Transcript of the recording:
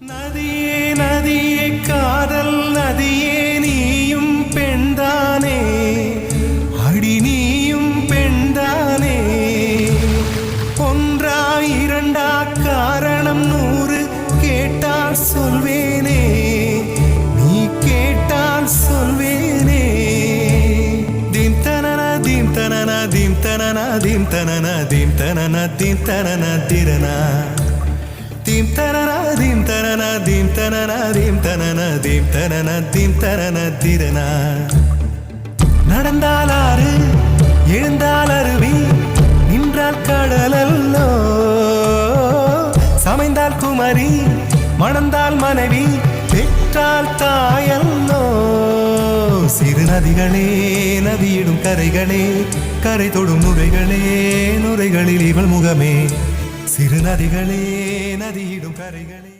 நதியே நதியே காதல் நதியே நீயும் பெண்தானே அடி நீயும் பெண்தானே ஒன்றா இரண்டா காரணம் 100 கேட்டால் சொல்வேனே நீ கேட்டால் சொல்வேனே தீம் தனன தீம் தனன தீம் தனன தீம் தனன தீம் தனன தீம் தனன திரனா தீம் தனன தீம் தனன தீம் தனன தீம் தனன தீம் தனன தீம் தனன திரனா நடந்தால் ஆறு எழுந்தால் அருவி நின்றால் கடலல்லோ சமைந்தால் குமரி மணந்தால் மனைவி பெற்றால் தாயல்லோ சிறு நதிகளே நதியிடும் கரைகளே கரை தொடும் நுரைகளே நுரைகளில் இவள் முகமே சிறு நதிகளே நதியிடும் கரைகளே